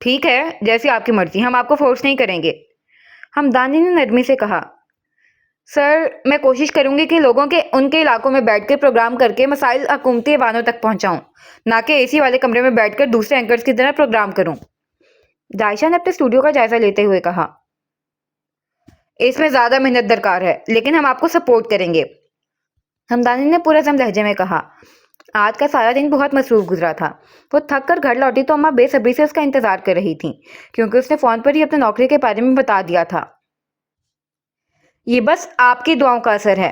ٹھیک ہے، جیسی آپ کی مرضی، ہم آپ کو فورس نہیں کریں گے۔ ہمدانی نے نرمی سے کہا، سر میں کوشش کروں گی کہ لوگوں کے ان کے علاقوں میں بیٹھ کے پروگرام کر کے مسائل حکومتی ایوانوں تک پہنچاؤں، نہ کہ اے سی والے کمرے میں بیٹھ کر دوسرے اینکرز کی طرح پروگرام کروں۔ جائشہ نے اپنے اسٹوڈیو کا جائزہ لیتے ہوئے کہا، اس میں زیادہ محنت درکار ہے، لیکن ہم آپ کو سپورٹ کریں گے۔ ہمدانی نے پرعزم لہجے میں کہا، آج کا سارا دن بہت مصروف گزرا تھا۔ وہ تھک کر گھر لوٹی تو اماں بے صبری سے اس کا انتظار کر رہی تھیں، کیونکہ اس نے فون پر ہی اپنے نوکری کے بارے میں بتا دیا تھا۔ یہ بس آپ کی دعاؤں کا اثر ہے۔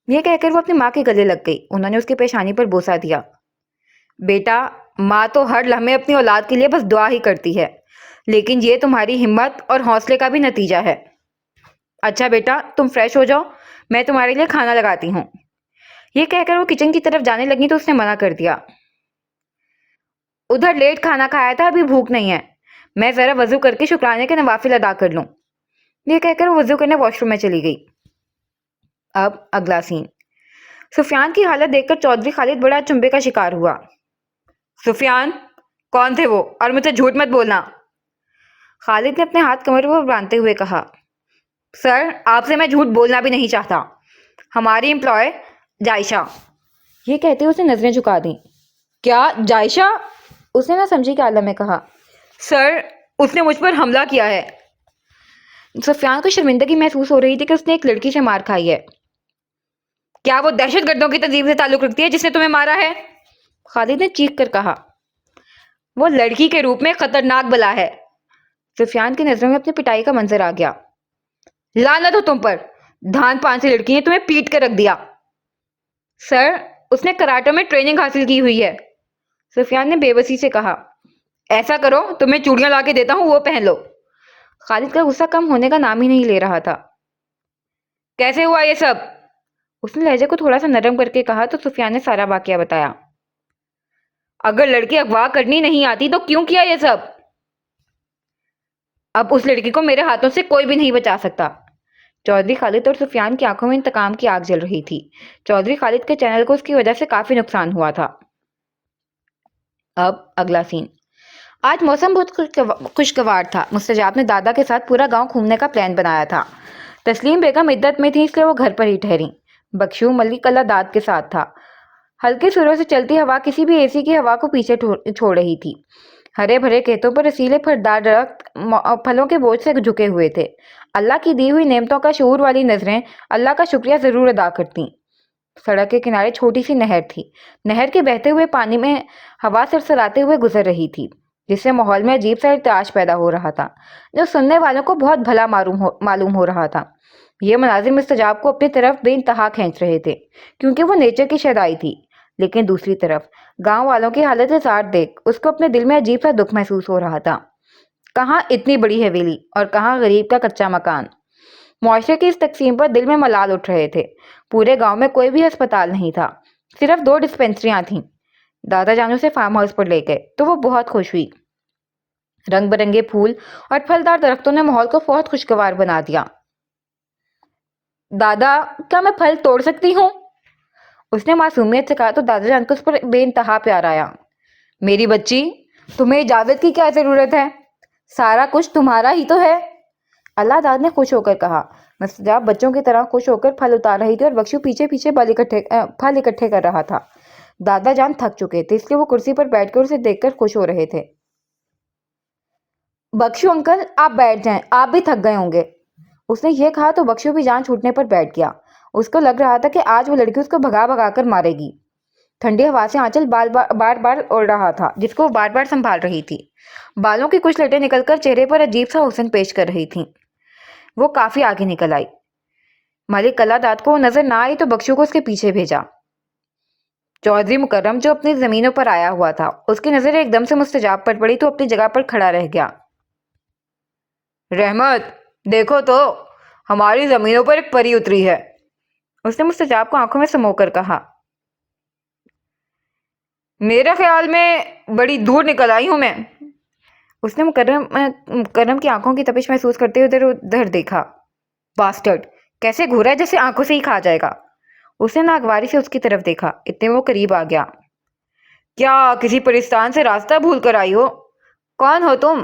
یہ کہہ کر وہ اپنی ماں کے گلے لگ گئی۔ انہوں نے اس کی پیشانی پر بوسہ دیا۔ بیٹا، ماں تو ہر لمحے اپنی اولاد کے لیے بس دعا ہی کرتی ہے، لیکن یہ تمہاری ہمت اور حوصلے کا بھی نتیجہ ہے۔ اچھا بیٹا، تم فریش ہو جاؤ، میں تمہارے لیے کھانا لگاتی ہوں۔ یہ کہہ کر وہ کچن کی طرف جانے لگی تو اس نے منع کر دیا۔ ادھر لیٹ کھانا کھایا تھا، ابھی بھوک نہیں ہے، میں ذرا وضو کر کے شکرانے کے نوافل ادا کر لوں۔ یہ کہہ کر وہ وضو کرنے واش روم میں چلی گئی۔ اب اگلا سین۔ سفیان کی حالت دیکھ کر چودھری خالد بڑا چنبے کا شکار ہوا۔ سفیان، کون تھے وہ، اور مجھے جھوٹ مت بولنا۔ خالد نے اپنے ہاتھ کمر پر باندھتے ہوئے کہا، سر آپ سے میں جھوٹ بولنا بھی نہیں چاہتا، ہماری امپلائے جائشہ۔ یہ کہتے ہوئے اس نے نظریں جھکا دیں۔ کیا جائشہ؟ اس نے نہ سمجھی کے عالم میں کہا، سر اس نے مجھ پر حملہ کیا ہے۔ سفیان کو شرمندگی محسوس ہو رہی تھی کہ اس نے ایک لڑکی سے مار کھائی ہے۔ کیا وہ دہشت گردوں کی تنظیم سے تعلق رکھتی ہے جس نے تمہیں مارا ہے؟ خالد نے چیخ کر کہا، وہ لڑکی کے روپ میں خطرناک بلا ہے۔ سفیان کی نظروں میں اپنی پٹائی کا منظر آ گیا۔ لعنت ہو تم پر، دھان پان سے لڑکی نے تمہیں پیٹ کر رکھ دیا۔ سر اس نے کراٹے میں ٹریننگ حاصل کی ہوئی ہے۔ سفیان نے بے بسی سے کہا، ایسا کرو تمہیں چوڑیاں لا کے دیتا ہوں، وہ پہن لو۔ خالد کا غصہ کم ہونے کا نام ہی نہیں لے رہا تھا۔ کیسے ہوا یہ سب؟ اس نے لہجے کو تھوڑا سا نرم کر کے کہا تو سفیان نے سارا واقعہ بتایا۔ اگر لڑکی اغوا کرنی نہیں آتی تو کیوں کیا یہ سب؟ اب اس لڑکی کو میرے ہاتھوں سے کوئی بھی نہیں بچا سکتا۔ چودھری خالد اور سفیان کی آنکھوں میں انتقام کی آگ جل رہی تھی۔ چودھری خالد کے چینل کو اس کی وجہ سے کافی نقصان ہوا تھا۔ اب اگلا سین۔ آج موسم بہت خوشگوار تھا۔ مستجاب نے دادا کے ساتھ پورا گاؤں گھومنے کا پلان بنایا تھا۔ تسلیم بیگم عدت میں تھی اس لیے وہ گھر پر ہی ٹھہری۔ بخشو ملک اللہ داد کے ساتھ تھا۔ ہلکی سروں سے چلتی ہوا کسی بھی اے سی کی ہوا کو پیچھے چھوڑ رہی تھی۔ ہرے بھرے کھیتوں پر رسیلے پھلدار درخت پھلوں کے بوجھ سے جھکے ہوئے تھے۔ اللہ کی دی ہوئی نعمتوں کا شعور والی نظریں اللہ کا شکریہ ضرور ادا کرتیں۔ سڑک کے کنارے چھوٹی سی نہر تھی۔ نہر کے بہتے ہوئے پانی میں ہوا سرسراتے ہوئے گزر رہی تھی، جس سے ماحول میں عجیب سا ارتعاش پیدا ہو رہا تھا، جو سننے والوں کو بہت بھلا معلوم ہو رہا تھا۔ یہ مناظر مستجاب کو اپنی طرف بے انتہا کھینچ رہے تھے، کیونکہ وہ نیچر کی شیدائی تھی، لیکن دوسری طرف گاؤں والوں کی حالت زار دیکھ اس کو اپنے دل میں عجیب سا دکھ محسوس ہو رہا تھا۔ کہاں اتنی بڑی حویلی اور کہاں غریب کا کچا مکان۔ معاشرے کی اس تقسیم پر دل میں ملال اٹھ رہے تھے۔ پورے گاؤں میں کوئی بھی ہسپتال نہیں تھا، صرف 2 ڈسپینسریاں تھیں۔ دادا جان اسے فارم ہاؤس پر لے گئے تو وہ بہت خوش ہوئی۔ رنگ برنگے پھول اور پھلدار درختوں نے ماحول کو بہت خوشگوار بنا دیا۔ دادا، کیا میں پھل توڑ سکتی ہوں؟ اس نے معصومیت سے کہا تو دادا جان کو اس پر بے انتہا پیار آیا۔ میری بچی، تمہیں اجازت کی کیا ضرورت ہے؟ سارا کچھ تمہارا ہی تو ہے۔ اللہ داد نے خوش ہو کر کہا۔ مستجاب بچوں کی طرح خوش ہو کر پھل اتار رہی تھی اور بخشو پیچھے پیچھے پھل اکٹھے کر رہا تھا۔ دادا جان تھک چکے تھے، اس لیے وہ کرسی پر بیٹھ کر اسے دیکھ کر خوش ہو رہے تھے۔ بخشو انکل، آپ بیٹھ جائیں، آپ بھی تھک گئے ہوں گے۔ اس نے یہ کہا تو بخشو بھی جان چھوٹنے پر بیٹھ گیا۔ اس کو لگ رہا تھا کہ آج وہ لڑکی اس کو بھگا بھگا کر مارے گی۔ ٹھنڈی ہوا سے آنچل بار بار اڑ رہا تھا، جس کو وہ بار بار سنبھال رہی تھی۔ بالوں کی کچھ لٹیں نکل کر چہرے پر عجیب سا حسن پیش کر رہی تھیں۔ وہ کافی آگے نکل آئی۔ ملک اللہ داد کو وہ نظر نہ آئی تو بخشو کو اس کے پیچھے بھیجا۔ چودھری مکرم جو اپنی زمینوں پر آیا ہوا تھا، اس کی نظر ایک دم سے مستجاب پر پڑی تو اپنی جگہ پر کھڑا رہ گیا۔ رحمت، دیکھو تو ہماری زمینوں پر ایک پری اتری ہے۔ اس نے مستجاب کو آنکھوں میں سمو کر کہا۔ میرے خیال میں بڑی دور نکل آئی ہوں میں۔ اس نے مکرم کی آنکھوں کی تپش محسوس کرتے ادھر ادھر دیکھا۔ باسٹرڈ، کیسے گھورا ہے جیسے آنکھوں سے ہی کھا جائے گا۔ اس نے ناگواری سے اس کی طرف دیکھا، اتنے وہ قریب آ گیا۔ کیا کسی پرستان سے راستہ بھول کر آئی ہو؟ کون ہو تم؟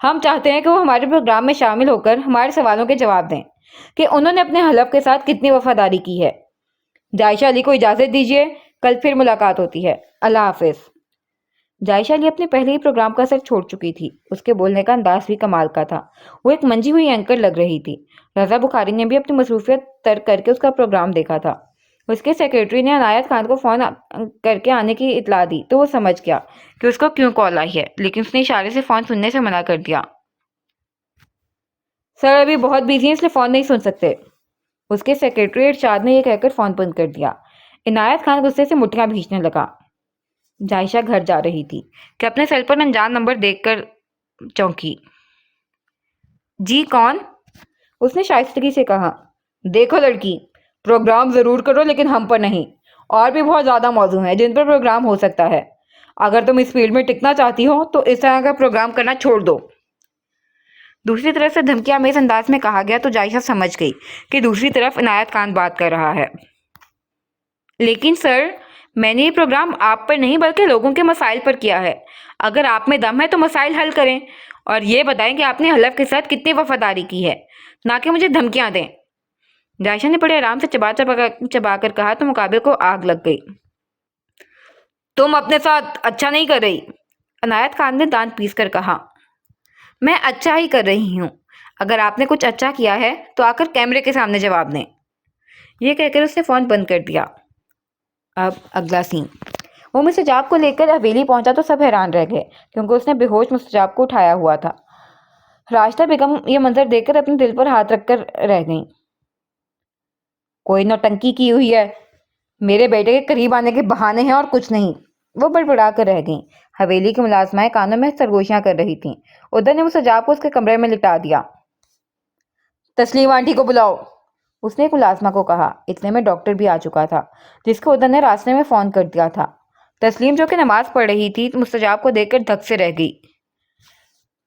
ہم چاہتے ہیں کہ وہ ہمارے پروگرام میں شامل ہو کر ہمارے سوالوں کے جواب دیں کہ انہوں نے اپنے حلف کے ساتھ کتنی وفاداری کی ہے۔ جائشہ علی کو اجازت دیجیے، کل پھر ملاقات ہوتی ہے، اللہ حافظ۔ جائشہ علی اپنے پہلے ہی پروگرام کا اثر چھوڑ چکی تھی، اس کے بولنے کا انداز بھی کمال کا تھا، وہ ایک منجھی ہوئی اینکر لگ رہی تھی۔ رضا بخاری نے بھی اپنی مصروفیت ترک کر کے اس کا پروگرام دیکھا تھا۔ اس کے سیکرٹری نے عنایت خان کو فون کر کے آنے کی اطلاع دی تو وہ سمجھ گیا کہ اس کو کیوں کال آئی ہے، لیکن اس نے اشارے سے فون سننے سے منع کر دیا۔ سر ابھی بہت بیزی ہیں اس لیے فون نہیں سن سکتے، اس کے سیکرٹری ارشاد نے یہ کہہ کر فون بند کر دیا۔ عنایت خان غصے سے مٹھیاں بھینچنے لگا۔ جائشہ گھر جا رہی تھی کہ اپنے سیل پر انجان نمبر دیکھ کر چونکی۔ جی کون؟ اس نے شائستگی سے کہا۔ دیکھو لڑکی، پروگرام ضرور کرو لیکن ہم پر نہیں، اور بھی بہت زیادہ موضوع ہیں جن پر پروگرام ہو سکتا ہے۔ اگر تم اس فیلڈ میں ٹکنا چاہتی ہو تو اس طرح کا پروگرام کرنا چھوڑ دو۔ دوسری طرف سے دھمکی آمیز انداز میں کہا گیا تو جائشہ سمجھ گئی کہ دوسری طرف عنایت خان بات کر رہا ہے۔ لیکن سر، میں نے یہ پروگرام آپ پر نہیں بلکہ لوگوں کے مسائل پر کیا ہے۔ اگر آپ میں دم ہے تو مسائل حل کریں اور یہ بتائیں کہ آپ نے حلف کے ساتھ کتنی وفاداری کی ہے، نہ کہ مجھے دھمکیاں دیں۔ جائشہ نے بڑے آرام سے چبا کر کہا تو مقابل کو آگ لگ گئی۔ تم اپنے ساتھ اچھا نہیں کر رہی، عنایت خان نے دانت پیس کر کہا۔ میں اچھا ہی کر رہی ہوں، اگر آپ نے کچھ اچھا کیا ہے تو آ کر کیمرے کے سامنے جواب دیں۔ یہ کہہ کر اس نے فون بند کر دیا۔ اب اگلا سین۔ وہ مستجاب کو لے کر حویلی پہنچا تو سب حیران رہ گئے کیونکہ اس نے بے ہوش مستجاب کو اٹھایا ہوا تھا۔ راشدہ بیگم یہ منظر دیکھ کر اپنے دل پر ہاتھ رکھ کر رہ گئیں۔ کوئی نوٹنکی کی ہوئی ہے، میرے بیٹے کے قریب آنے کے بہانے ہیں اور کچھ نہیں، وہ بڑبڑا کر رہ گئیں۔ حویلی کی ملازمائیں کانوں میں سرگوشیاں کر رہی تھیں۔ ادھر نے مستجاب کو اس کے کمرے میں لٹا دیا۔ تسلیم آنٹی کو بلاؤ، اس نے ایک ملازمہ کو کہا۔ اتنے میں ڈاکٹر بھی آ چکا تھا جس کو ادھر نے راستے میں فون کر دیا تھا۔ تسلیم جو کہ نماز پڑھ رہی تھی مستجاب کو دیکھ کر دھک سے رہ گئی۔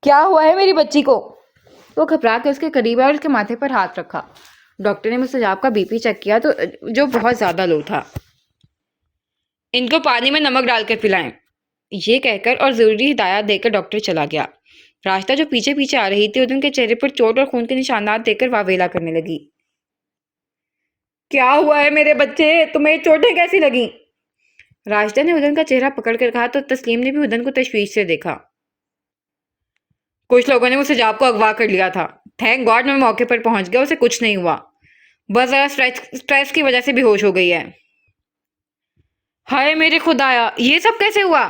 کیا ہوا ہے میری بچی کو؟ وہ گھبرا کے اس کے قریب آیا اور اس کے ماتھے پر ہاتھ رکھا۔ ڈاکٹر نے مستجاب کا بی پی چیک کیا تو جو بہت زیادہ لو تھا۔ ان کو پانی میں نمک ڈال کر پلائیں، یہ کہہ کر اور ضروری ہدایات دے کر ڈاکٹر چلا گیا۔ راشدہ جو پیچھے پیچھے آ رہی تھی ادھر کے چہرے پر چوٹ اور خون کے نشانات دیکھ کر واویلا کرنے لگی۔ کیا ہوا ہے میرے بچے، تمہیں چوٹیں کیسی لگیں؟ راشدہ نے ادھر کا چہرہ پکڑ کر کہا تو تسلیم نے بھی ادھر کو تشویش سے دیکھا۔ کچھ لوگوں نے مستجاب کو اغوا کر لیا تھا، تھینک گاڈ میں موقع پر پہنچ گیا، اسے کچھ نہیں ہوا، بس ذرا سٹریس کی وجہ سے بے ہوش ہو گئی ہے۔ ہائے میرے خدایا، یہ سب کیسے ہوا؟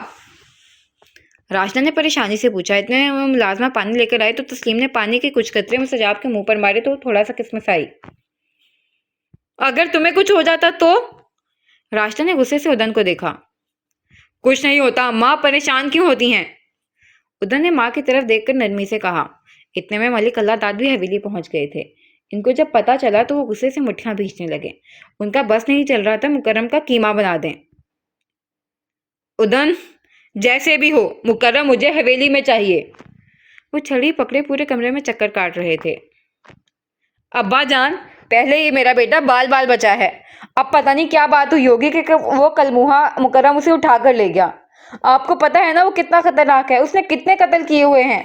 راشدہ نے پریشانی سے پوچھا۔ اتنے میں ملازمہ پانی لے کر آئے تو تسلیم نے پانی کے کچھ قطرے مستجاب کے منہ پر مارے تو تھوڑا سا قسمت آئی۔ اگر تمہیں کچھ ہو جاتا تو؟ راشدہ نے غصے سے ادن کو دیکھا۔ کچھ نہیں ہوتا اماں، پریشان کیوں ہوتی ہیں؟ ادن نے ماں کی طرف دیکھ کر نرمی سے کہا۔ اتنے میں ملک اللہ داد بھی حویلی پہنچ گئے تھے۔ ان کو جب پتا چلا تو وہ غصے سے مٹھیاں بھینچنے لگے۔ ان کا بس نہیں چل رہا تھا مکرم کا قیمہ بنا دیں۔ ادن، جیسے بھی ہو مکرم مجھے حویلی میں چاہیے۔ وہ چھڑی پکڑے پورے کمرے میں چکر کاٹ رہے تھے۔ ابا جان، پہلے ہی میرا بیٹا بال بال بچا ہے، اب پتہ نہیں کیا بات ہوئی ہوگی کہ وہ کلموہا مکرم اسے اٹھا کر لے گیا۔ آپ کو پتہ ہے نا وہ کتنا خطرناک ہے، اس نے کتنے قتل کیے ہوئے ہیں؟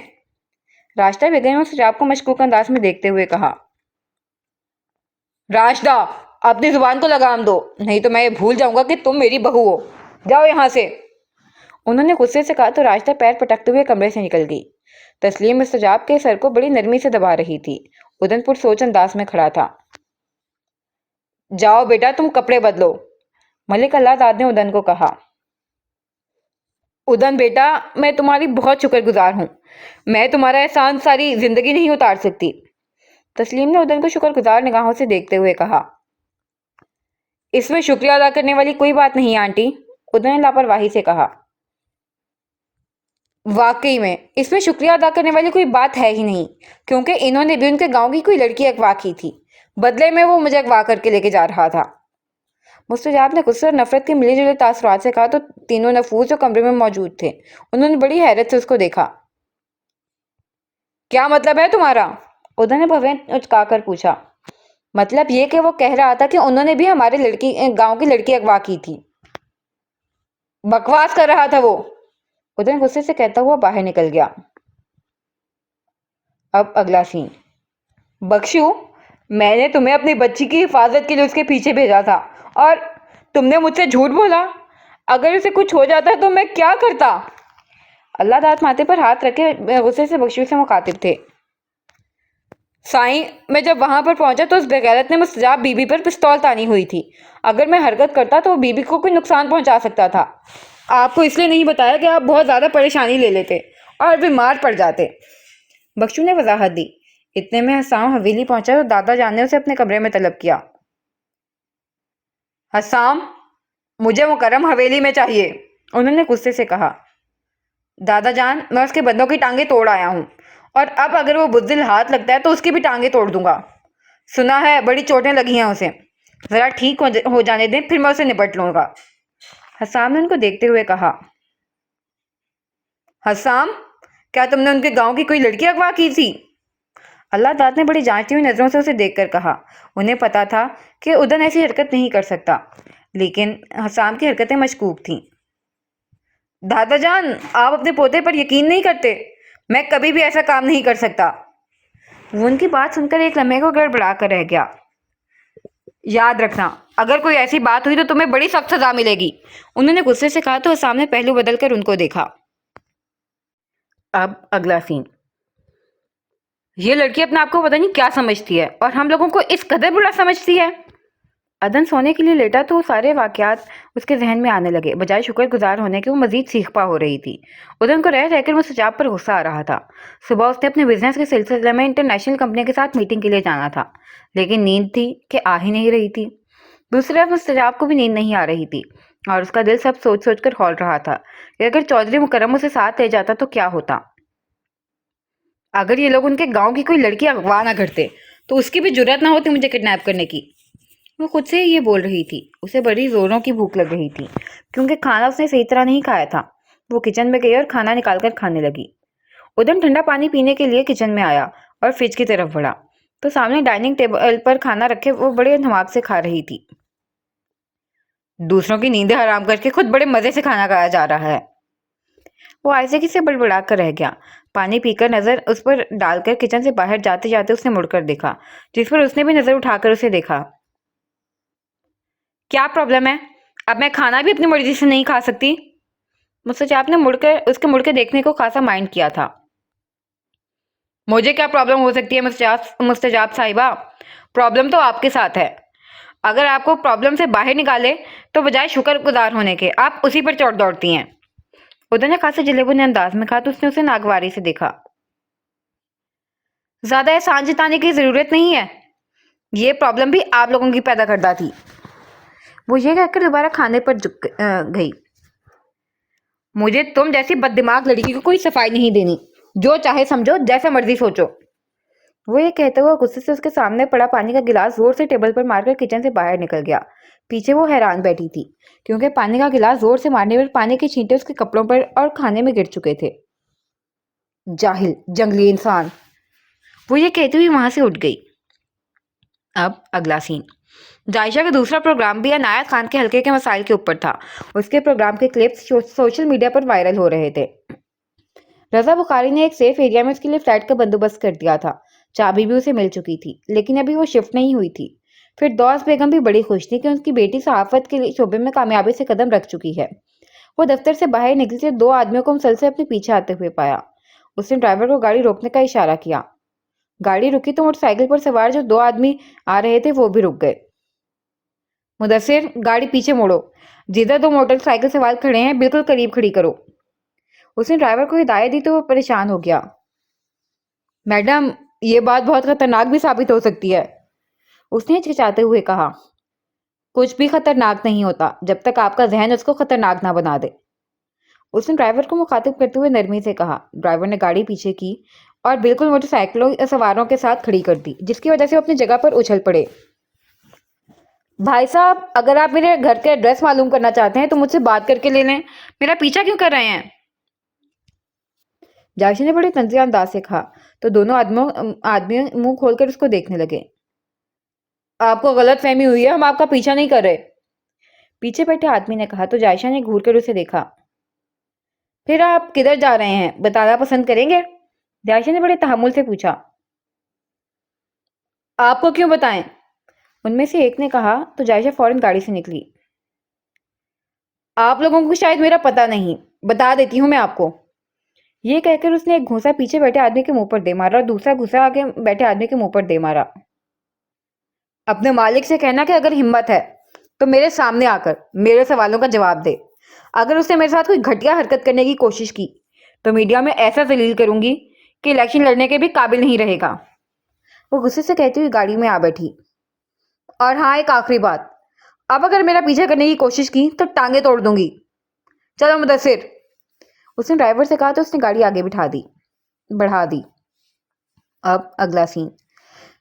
راشدہ بیگم نے مستجاب کو مشکوک انداز میں دیکھتے ہوئے کہا۔ راشدہ، اپنی زبان کو لگام دو، نہیں تو میں یہ بھول جاؤں گا کہ تم میری بہو ہو، جاؤ یہاں سے۔ انہوں نے غصے سے کہا تو راشدہ پیر پٹکتے ہوئے کمرے سے نکل گئی۔ تسلیم مستجاب کے سر کو بڑی نرمی سے دبا رہی تھی۔ ادن پر سوچ انداز میں کھڑا تھا۔ جاؤ بیٹا تم کپڑے بدلو، ملک اللہ داد نے ادن کو کہا۔ ادن بیٹا، میں تمہاری بہت شکر گزار ہوں، میں تمہارا احسان ساری زندگی نہیں اتار سکتی۔ تسلیم نے ادن کو شکر گزار نگاہوں سے دیکھتے ہوئے کہا۔ اس میں شکریہ ادا کرنے والی کوئی بات نہیں آنٹی، ادن نے لاپرواہی سے کہا۔ واقعی میں اس میں شکریہ ادا کرنے والی کوئی بات ہے ہی نہیں، کیونکہ انہوں نے بھی ان کے گاؤں کی کوئی لڑکی اغوا کی تھی، بدلے میں وہ مجھے اغوا کر کے لے کے جا رہا تھا۔ مستجاب نے غصے اور نفرت کے ملے جلے تاثرات سے کہا تو تینوں نفوذ جو کمرے میں موجود تھے انہوں نے بڑی حیرت سے اس کو دیکھا۔ کیا مطلب ہے تمہارا؟ ادن نے بھویں اچکا کر پوچھا۔ مطلب یہ کہ وہ کہہ رہا تھا کہ انہوں نے بھی ہمارے گاؤں کی لڑکی اغوا کی تھی۔ بکواس کر رہا تھا وہ، ادن غصے سے کہتا ہوا باہر نکل گیا۔ اب اگلا سین۔ بخشو، میں نے تمہیں اپنی بچی کی حفاظت کے لیے اس کے پیچھے بھیجا تھا اور تم نے مجھ سے جھوٹ بولا۔ اگر اسے کچھ ہو جاتا تو میں کیا کرتا؟ اللہ داد ماتھے پر ہاتھ رکھے غصے سے بخشو سے مخاطب تھے۔ سائیں، میں جب وہاں پر پہنچا تو اس بغیرت نے مستجاب بی بی پر پستول تانی ہوئی تھی۔ اگر میں حرکت کرتا تو وہ بی بی کو کوئی نقصان پہنچا سکتا تھا۔ آپ کو اس لیے نہیں بتایا کہ آپ بہت زیادہ پریشانی لے لیتے اور بیمار پڑ جاتے، بخشو نے وضاحت دی۔ اتنے میں حسام حویلی پہنچا تو دادا جان نے اسے اپنے کمرے میں طلب کیا۔ حسام، مجھے مکرم حویلی میں چاہیے، انہوں نے غصے سے کہا۔ دادا جان، میں اس کے بندوں کی ٹانگیں توڑ آیا ہوں اور اب اگر وہ بزدل ہاتھ لگتا ہے تو اس کی بھی ٹانگیں توڑ دوں گا۔ سنا ہے بڑی چوٹیں لگی ہیں اسے، ذرا ٹھیک ہو جانے دیں پھر میں اسے نپٹ لوں گا، حسام نے ان کو دیکھتے ہوئے کہا۔ حسام، کیا تم نے ان کے گاؤں کی کوئی لڑکی اغوا کی تھی؟ اللہ داد نے بڑی جانچتی ہوئی نظروں سے اسے دیکھ کر کہا۔ انہیں پتا تھا کہ ادن ایسی حرکت نہیں کر سکتا، لیکن حسام کی حرکتیں مشکوک تھیں۔ دادا جان، آپ اپنے پوتے پر یقین نہیں کرتے، میں کبھی بھی ایسا کام نہیں کر سکتا۔ وہ ان کی بات سن کر ایک لمحے کو گڑبڑا کر رہ گیا۔ یاد رکھنا، اگر کوئی ایسی بات ہوئی تو تمہیں بڑی سخت سزا ملے گی، انہوں نے غصے سے کہا تو حسام نے پہلو بدل کر ان کو دیکھا۔ اب اگلا سین۔ یہ لڑکی اپنے آپ کو پتہ نہیں کیا سمجھتی ہے اور ہم لوگوں کو اس قدر برا سمجھتی ہے۔ ادن سونے کے لیے لیٹا تو سارے واقعات اس کے ذہن میں آنے لگے، بجائے شکر گزار ہونے کے وہ مزید سیخ پا ہو رہی تھی۔ ادن کو رہ رہ کر مستجاب پر غصہ آ رہا تھا۔ صبح اس نے اپنے بزنس کے سلسلے میں انٹرنیشنل کمپنی کے ساتھ میٹنگ کے لیے جانا تھا، لیکن نیند تھی کہ آ ہی نہیں رہی تھی۔ دوسری طرف مستجاب کو بھی نیند نہیں آ رہی تھی اور اس کا دل سب سوچ سوچ کر کھول رہا تھا کہ اگر چودھری مکرم اسے ساتھ لے جاتا تو کیا ہوتا۔ اگر یہ لوگ ان کے گاؤں کی کوئی لڑکی اغوا نہ کرتے تو اس کی بھی جرات نہ ہوتی مجھے کڈنیپ کرنے کی۔ وہ خود سے یہ بول رہی تھی۔ اسے بڑی زوروں کی بھوک لگ رہی تھی کیونکہ کھانا اس نے صحیح طرح نہیں کھایا تھا۔ وہ کچن میں گئی اور کھانا نکال کر کھانے لگی۔ ادن ٹھنڈا پانی پینے کے لیے کچن میں آیا اور فریج کی طرف بڑھا تو سامنے ڈائننگ ٹیبل پر کھانا رکھے وہ بڑے دھماک سے کھا رہی تھی۔ دوسروں کی نیندیں حرام کر کے خود بڑے مزے سے کھانا کھایا جا رہا ہے۔ وہ آہستگی سے بڑبڑا کر رہ گیا۔ پانی پی کر نظر اس پر ڈال کر کچن سے باہر جاتے جاتے اس نے مڑ کر دیکھا، جس پر اس نے بھی نظر اٹھا کر اسے دیکھا۔ کیا پرابلم ہے؟ اب میں کھانا بھی اپنی مرضی سے نہیں کھا سکتی؟ مستجاب نے اس کے مڑ کے دیکھنے کو خاصا مائنڈ کیا تھا۔ مجھے کیا پرابلم ہو سکتی ہے مستجاب صاحبہ؟ پرابلم تو آپ کے ساتھ ہے۔ اگر آپ کو پرابلم سے باہر نکالے تو بجائے شکر گزار ہونے کے آپ اسی پر چوٹ دوڑتی ہیں۔ ادن نے خاصے جلے بھنے انداز میں کہا تو اس نے اسے ناگواری سے دیکھا۔ زیادہ احسان جتانے کی ضرورت نہیں ہے، یہ پرابلم بھی آپ لوگوں کی پیدا کردہ تھی۔ وہ یہ کہہ کر دوبارہ کھانے پر جھک گئی۔ مجھے تم جیسی بد دماغ لڑکی کو کوئی صفائی نہیں دینی، جو چاہے سمجھو جیسا مرضی سوچو۔ وہ یہ کہتے ہوئے غصے سے اس کے سامنے پڑا پانی کا گلاس زور سے ٹیبل پر مار کر کچن سے باہر نکل گیا۔ پیچھے وہ حیران بیٹھی تھی کیونکہ پانی کا گلاس زور سے مارنے پر پانی کے چھینٹے اس کے کپڑوں پر اور کھانے میں گر چکے تھے۔ جاہل، جنگلی انسان، وہ یہ کہتی ہوئی وہاں سے اٹھ گئی۔ اب اگلا سین۔ جائشہ کا دوسرا پروگرام بھی عنایت خان کے حلقے کے مسائل کے اوپر تھا۔ اس کے پروگرام کے کلپس سوشل میڈیا پر وائرل ہو رہے تھے۔ رضا بخاری نے ایک سیف ایریا میں اس کے لیے فلیٹ کا بندوبست کر دیا تھا۔ چابی بھی اسے مل چکی تھی لیکن ابھی وہ شفٹ نہیں ہوئی تھی۔ فردوس بیگم بھی بڑی خوش تھی کہ اس کی بیٹی صحافت کے شعبے میں کامیابی سے قدم رکھ چکی ہے۔ وہ دفتر سے باہر نکلی تو دو آدمیوں کو مسلسل اپنے پیچھے آتے ہوئے پایا۔ اس نے ڈرائیور کو گاڑی روکنے کا اشارہ کیا۔ گاڑی رکی تو موٹر سائیکل پر سوار جو دو آدمی آ رہے تھے وہ بھی رک گئے۔ مدثر، گاڑی پیچھے موڑو، جدھر دو موٹر سائیکل سوار کھڑے ہیں بالکل قریب کھڑی کرو۔ اس نے ڈرائیور کو ہدایت دی تو وہ پریشان ہو گیا۔ میڈم، یہ بات بہت خطرناک بھی ثابت ہو سکتی ہے، اس نے ہچکچاتے ہوئے کہا۔ کچھ بھی خطرناک نہیں ہوتا جب تک آپ کا ذہن اس کو خطرناک نہ بنا دے، اس نے ڈرائیور کو مخاطب کرتے ہوئے نرمی سے کہا۔ ڈرائیور نے گاڑی پیچھے کی اور بالکل موٹر سائیکلوں سواروں کے ساتھ کھڑی کر دی، جس کی وجہ سے وہ اپنی جگہ پر اچھل پڑے۔ بھائی صاحب، اگر آپ میرے گھر کے ایڈریس معلوم کرنا چاہتے ہیں تو مجھ سے بات کر کے لے لیں، میرا پیچھا کیوں کر رہے ہیں؟ جائشہ نے بڑے طنزیہ انداز سے کہا تو دونوں آدمی منہ کھول کر اس کو دیکھنے لگے۔ آپ کو غلط فہمی ہوئی ہے، ہم آپ کا پیچھا نہیں کر رہے، پیچھے بیٹھے آدمی نے کہا تو جائشہ نے گھور کر اسے دیکھا۔ پھر آپ کدھر جا رہے ہیں بتانا پسند کریں گے؟ جائشہ نے بڑے تحمل سے پوچھا۔ آپ کو کیوں بتائیں؟ ان میں سے ایک نے کہا تو جائشہ فوراً گاڑی سے نکلی۔ آپ لوگوں کو شاید میرا پتہ نہیں، بتا دیتی ہوں میں آپ کو۔ یہ کہہ کر اس نے ایک گھونسا پیچھے بیٹھے آدمی کے منہ پر دے مارا اور دوسرا گھونسا آگے بیٹھے آدمی کے منہ پر دے مارا۔ اپنے مالک سے کہنا کہ اگر ہمت ہے تو میرے سامنے آ کر میرے سوالوں کا جواب دے۔ اگر اس نے میرے ساتھ کوئی گھٹیا حرکت کرنے کی کوشش کی تو میڈیا میں ایسا ذلیل کروں گی کہ الیکشن لڑنے کے بھی قابل نہیں رہے گا۔ وہ غصے سے کہتی ہوئی گاڑی میں آ بیٹھی۔ اور ہاں، ایک آخری بات، اب اگر میرا پیچھا کرنے کی کوشش کی تو ٹانگیں توڑ دوں گی۔ چلو مدثر، اس نے ڈرائیور سے کہا تو اس نے گاڑی آگے بڑھا دی۔ اب اگلا سین۔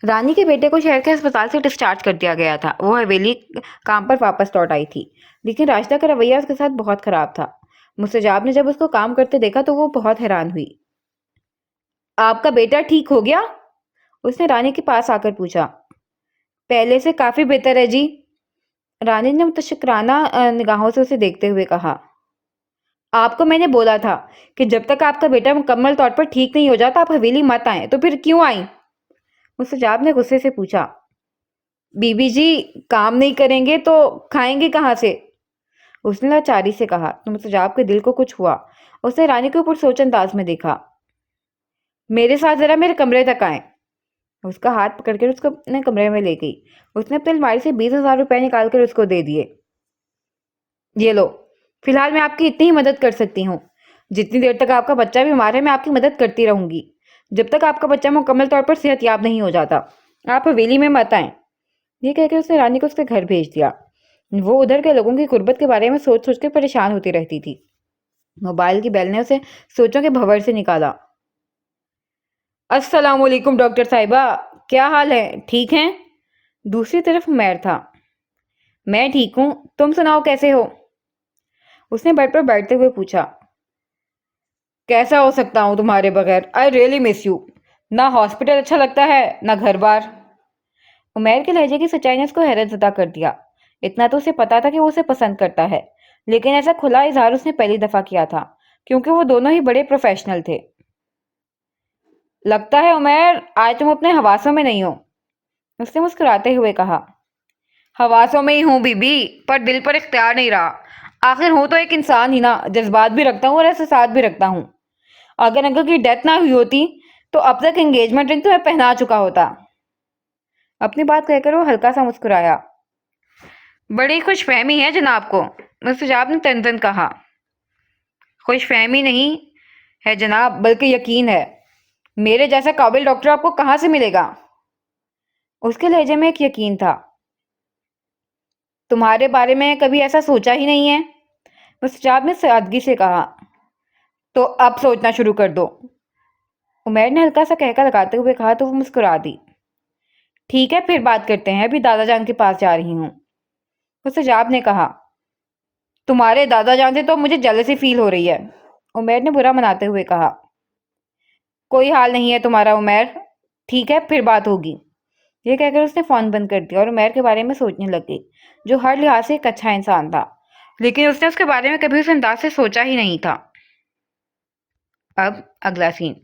رانی کے بیٹے کو شہر کے ہسپتال سے ڈسچارج کر دیا گیا تھا۔ وہ حویلی کام پر واپس لوٹ آئی تھی، لیکن راشدہ کا رویہ اس کے ساتھ بہت خراب تھا۔ مستجاب نے جب اس کو کام کرتے دیکھا تو وہ بہت حیران ہوئی۔ آپ کا بیٹا ٹھیک ہو گیا؟ اس نے رانی کے پاس آ کر پوچھا۔ پہلے سے کافی بہتر ہے جی، رانی نے متشکرانہ نگاہوں سے اسے دیکھتے ہوئے کہا۔ آپ کو میں نے بولا تھا کہ جب تک آپ کا بیٹا مکمل طور پر ٹھیک نہیں ہو جاتا آپ حویلی مت آئیں، تو پھر کیوں آئیں؟ مستجاب نے غصے سے پوچھا۔ بی بی جی، کام نہیں کریں گے تو کھائیں گے کہاں سے؟ اس نے لاچاری سے کہا تو مستجاب کے دل کو کچھ ہوا۔ اس نے رانی کے اوپر سوچ انداز میں دیکھا۔ میرے ساتھ ذرا میرے کمرے تک آئیں۔ اس کا ہاتھ پکڑ کر اس کو اپنے کمرے میں لے گئی۔ اس نے اپنے الماری سے 20,000 روپے نکال کر اس کو دے دیے۔ یہ لو، فی الحال میں آپ کی اتنی ہی مدد کر سکتی ہوں۔ جتنی دیر تک آپ کا بچہ بیمار ہے میں آپ کی مدد کرتی رہوں گی، جب تک آپ کا بچہ مکمل طور پر صحت یاب نہیں ہو جاتا۔ آپ حویلی میں مت آئیں۔ یہ کہہ کے اس نے رانی کو اس کے گھر بھیج دیا۔ وہ ادھر کے لوگوں کی غربت کے بارے میں سوچ سوچ کے پریشان ہوتی رہتی تھی۔ موبائل کی بیل نے اسے سوچوں کے بھنور سے نکالا۔ السلام علیکم ڈاکٹر صاحبہ، کیا حال ہے؟ ٹھیک ہیں؟ دوسری طرف عمیر تھا۔ میں ٹھیک ہوں، تم سناؤ کیسے ہو؟ اس نے بیڈ پر بیٹھتے ہوئے پوچھا۔ کیسا ہو سکتا ہوں تمہارے بغیر؟ I really miss you. نہ ہاسپٹل اچھا لگتا ہے نہ گھر بار۔ عمیر کے لہجے کی سچائی نے اس کو حیرت زدہ کر دیا۔ اتنا تو اسے پتا تھا کہ وہ اسے پسند کرتا ہے، لیکن ایسا کھلا اظہار اس نے پہلی دفعہ کیا تھا، کیونکہ وہ دونوں ہی بڑے پروفیشنل تھے۔ لگتا ہے عمیر آج تم اپنے حواسوں میں نہیں ہو، اس نے مسکراتے ہوئے کہا۔ حواسوں میں ہی ہوں بی بی، پر دل پر اختیار نہیں رہا۔ آخر ہوں تو ایک انسان ہی نا، جذبات بھی رکھتا ہوں اور احساسات بھی رکھتا ہوں۔ اگر انکل کی ڈیتھ نہ ہوئی ہوتی تو اب تک انگیجمنٹ رنگ تمہیں پہنا چکا ہوتا۔ اپنی بات کہہ کر وہ ہلکا سا مسکرایا۔ بڑی خوش فہمی ہے جناب کو، مستجاب نے تن کہا۔ خوش فہمی نہیں ہے جناب، بلکہ یقین ہے۔ میرے جیسا قابل ڈاکٹر آپ کو کہاں سے ملے گا؟ اس کے لہجے میں ایک یقین تھا۔ تمہارے بارے میں کبھی ایسا سوچا ہی نہیں ہے، مستجاب نے سادگی سے کہا۔ تو اب سوچنا شروع کر دو، عمیر نے ہلکا سا کہکا لگاتے ہوئے کہا تو وہ مسکرا دی۔ ٹھیک ہے، پھر بات کرتے ہیں، ابھی دادا جان کے پاس جا رہی ہوں، مستجاب نے کہا۔ تمہارے دادا جان سے تو مجھے جیلسی فیل ہو رہی ہے، عمیر نے برا مناتے ہوئے کہا۔ کوئی حال نہیں ہے تمہارا عمیر، ٹھیک ہے پھر بات ہوگی۔ یہ کہہ کر اس نے فون بند کر دیا اور عمیر کے بارے میں سوچنے لگ گئی، جو ہر لحاظ سے ایک اچھا انسان تھا، لیکن اس نے اس کے بارے میں کبھی اس انداز سے سوچا ہی نہیں تھا۔ اب اگلا سین۔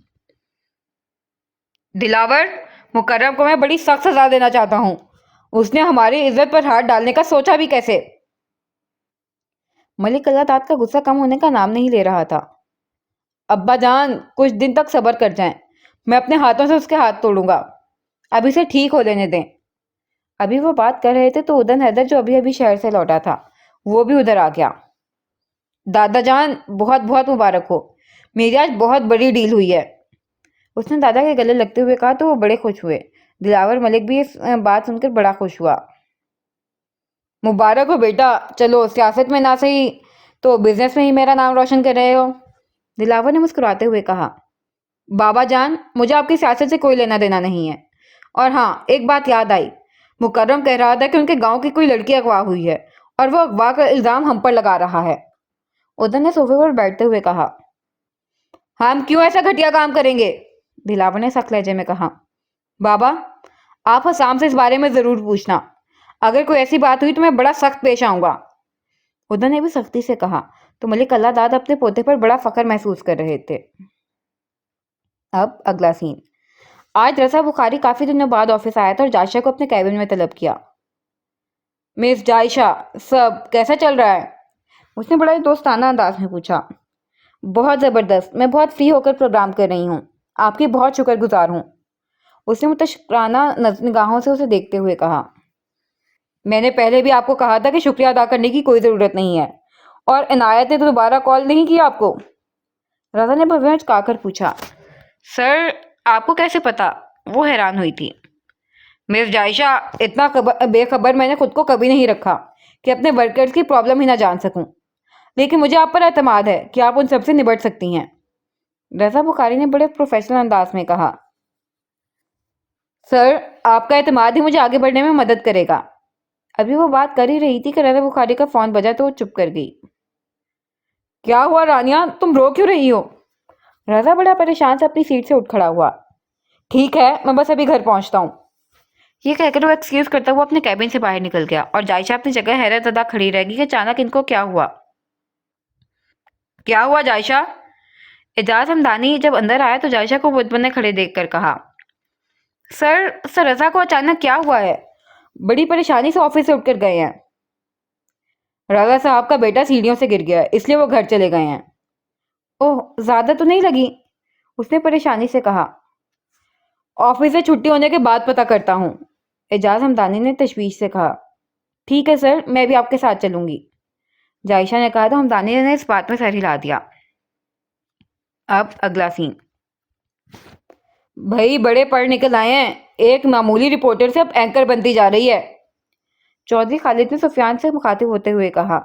دلاور، مکرم کو میں بڑی سخت سزا دینا چاہتا ہوں، اس نے ہماری عزت پر ہاتھ ڈالنے کا سوچا بھی کیسے؟ ملک اللہ داد کا غصہ کم ہونے کا نام نہیں لے رہا تھا۔ ابا جان، کچھ دن تک صبر کر جائیں، میں اپنے ہاتھوں سے اس کے ہاتھ توڑوں گا، اب اسے ٹھیک ہو لینے دیں۔ ابھی وہ بات کر رہے تھے تو ادن حیدر جو ابھی شہر سے لوٹا تھا وہ بھی ادھر آ گیا۔ دادا جان، بہت بہت مبارک ہو، میری آج بہت بڑی ڈیل ہوئی ہے، اس نے دادا کے گلے لگتے ہوئے کہا تو وہ بڑے خوش ہوئے۔ دلاور ملک بھی اس بات سن کر بڑا خوش ہوا۔ مبارک ہو بیٹا، چلو سیاست میں نہ صحیح تو بزنس میں ہی میرا نام روشن کر رہے ہو، دلاور نے مسکراتے ہوئے کہا۔ بابا جان، مجھے آپ کی سیاست سے کوئی لینا دینا نہیں ہے، اور ہاں ایک بات یاد آئی، مکرم کہہ رہا تھا کہ ان کے گاؤں کی کوئی لڑکی اغوا ہوئی ہے اور وہ اغوا کا الزام ہم پر لگا رہا ہے، ادن نے صوفے پر بیٹھتے ہوئے کہا۔ ہم کیوں ایسا گھٹیا کام کریں گے؟ دلاور نے سخت لہجے میں کہا۔ بابا، آپ حسام سے اس بارے میں ضرور پوچھنا، اگر کوئی ایسی بات ہوئی تو میں بڑا سخت پیش آؤں گا، ادن نے بھی سختی سے کہا تو ملک اللہ داد اپنے پوتے پر بڑا فخر محسوس کر رہے تھے۔ اب اگلا سین۔ آج رضا بخاری کافی دنوں بعد آفس آیا تھا اور جائشہ کو اپنے کیبن میں طلب کیا۔ مس جائشہ، سب کیسا چل رہا ہے؟ اس نے بڑا ہی دوستانہ انداز میں پوچھا۔ بہت زبردست، میں بہت فری ہو کر پروگرام کر رہی ہوں، آپ کی بہت شکر گزار ہوں۔ اس نے متشکرانہ نگاہوں سے اسے دیکھتے ہوئے کہا۔ میں نے پہلے بھی آپ کو کہا تھا کہ شکریہ ادا کرنے کی کوئی ضرورت نہیں ہے، اور عنایت نے تو دوبارہ کال نہیں کی آپ کو؟ رضا نے بھویں چکا کر پوچھا۔ سر، آپ کو کیسے پتا؟ وہ حیران ہوئی تھی۔ مس جائشہ، اتنا بے خبر میں نے خود کو کبھی نہیں رکھا کہ اپنے ورکرز کی پرابلم ہی نہ جان سکوں، لیکن مجھے آپ پر اعتماد ہے کہ آپ ان سب سے نبٹ سکتی ہیں، رضا بخاری نے بڑے پروفیشنل انداز میں کہا۔ سر، آپ کا اعتماد ہی مجھے آگے بڑھنے میں مدد کرے گا۔ ابھی وہ بات کر ہی رہی تھی کہ رضا بخاری کا فون بجا تو وہ چپ کر گئی۔ کیا ہوا رانیہ، تم رو کیوں رہی ہو؟ رضا بڑا پریشان سے اپنی سیٹ سے اٹھ کھڑا ہوا۔ ٹھیک ہے، میں بس ابھی گھر پہنچتا ہوں، یہ کہہ کر وہ ایکسکیوز کرتا ہوا اپنے کیبن سے باہر نکل گیا، اور جائشہ اپنی جگہ حیرت زدہ کھڑی رہ گئی کہ اچانک ان کو کیا ہوا۔ کیا ہوا جائشہ؟ اعجاز ہمدانی جب اندر آیا تو جائشہ کو بنے کھڑے دیکھ کر کہا۔ سر رضا کو اچانک کیا ہوا ہے؟ بڑی پریشانی سے آفس سے اٹھ کر گئے ہیں۔ رضا صاحب کا بیٹا سیڑھیوں سے گر گیا ہے، اس لیے وہ گھر چلے گئے ہیں۔ اوہ، زیادہ تو نہیں لگی؟ اس نے پریشانی سے کہا۔ آفس سے چھٹی ہونے کے بعد پتہ کرتا ہوں، اعجاز ہمدانی نے تشویش سے کہا۔ ٹھیک ہے سر، میں بھی آپ کے ساتھ چلوں گی، جائشہ نے کہا تو ہمدانی نے اس بات میں سر ہلا دیا۔ اب اگلا سین۔ بھائی بڑے پڑھ نکل آئے ہیں، ایک معمولی رپورٹر سے اب اینکر بنتی جا رہی ہے، چودھری خالد نے سفیان سے مخاطب ہوتے ہوئے کہا۔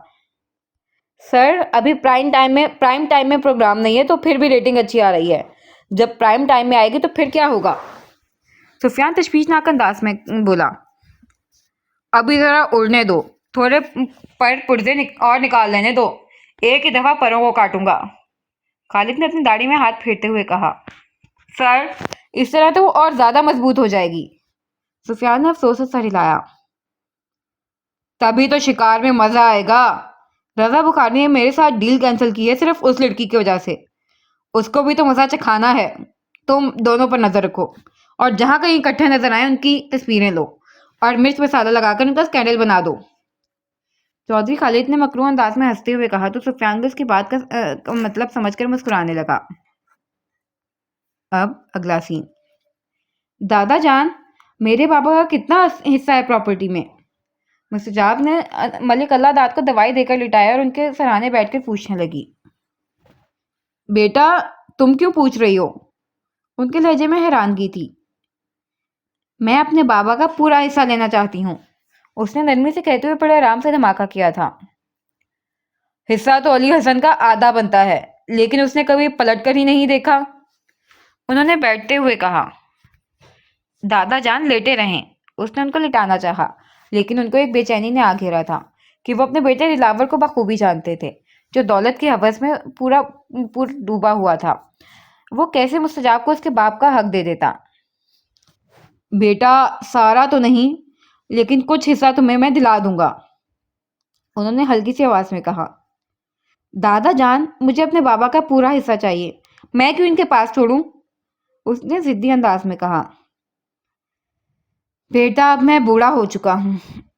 سر، ابھی پرائم ٹائم میں پروگرام نہیں ہے تو پھر بھی ریٹنگ اچھی آ رہی ہے، جب پرائم ٹائم میں آئے گی تو پھر کیا ہوگا؟ سفیان تشویشناک انداز میں بولا۔ ابھی ذرا اڑنے دو، تھوڑے پرزے اور نکال لینے دو، ایک ہی دفعہ پروں کو کاٹوں گا، خالد نے اپنی داڑھی میں ہاتھ پھیرتے ہوئے کہا۔ سر، اس طرح تو وہ اور زیادہ مضبوط ہو جائے گی، سفیان نے افسوس سے سر ہلایا۔ تبھی تو شکار میں مزہ آئے گا، رضا بخاری نے میرے ساتھ ڈیل کینسل کی ہے صرف اس لڑکی کی وجہ سے، اس کو بھی تو مزہ چکھانا ہے، تم دونوں پر نظر رکھو، اور جہاں کہیں اکٹھے نظر آئیں ان کی تصویریں لو، اور مرچ مسالہ لگا کر ان کا اسکینڈل بنا دو، چودھری خالد نے مکروہ انداز میں ہنستے ہوئے کہا تو سفیان بھی اس کی بات کا مطلب سمجھ کر مسکرانے لگا۔ اب اگلا سین۔ دادا جان، میرے بابا کا کتنا حصہ ہے پراپرٹی میں؟ مستجاب نے ملک اللہ داد کو دوائی دے کر لٹایا اور ان کے سرانے بیٹھ کر پوچھنے لگی۔ بیٹا، تم کیوں پوچھ رہی ہو؟ ان کے لہجے میں حیرانگی تھی۔ میں اپنے بابا کا پورا حصہ لینا چاہتی ہوں، اس نے نرمی سے کہتے ہوئے بڑے آرام سے دھماکہ کیا تھا۔ حصہ تو علی حسن کا آدھا بنتا ہے، لیکن اس نے کبھی پلٹ کر ہی نہیں دیکھا، انہوں نے بیٹھتے ہوئے کہا۔ دادا جان لیٹے رہیں، اس نے ان کو لٹانا چاہا، لیکن ان کو ایک بے چینی نے آ گھیرا تھا کہ وہ اپنے بیٹے دلاور کو بخوبی جانتے تھے، جو دولت کی ہوس میں پورا ڈوبا ہوا تھا، وہ کیسے مستجاب کو اس کے باپ کا حق دے دیتا؟ بیٹا، سارا تو نہیں، لیکن کچھ حصہ تمہیں میں دلا دوں گا، انہوں نے ہلکی سی آواز میں کہا۔ دادا جان، مجھے اپنے بابا کا پورا حصہ چاہیے، میں کیوں ان کے پاس چھوڑوں؟ اس نے ضدی انداز میں کہا۔ بیٹا، اب میں بوڑھا ہو چکا ہوں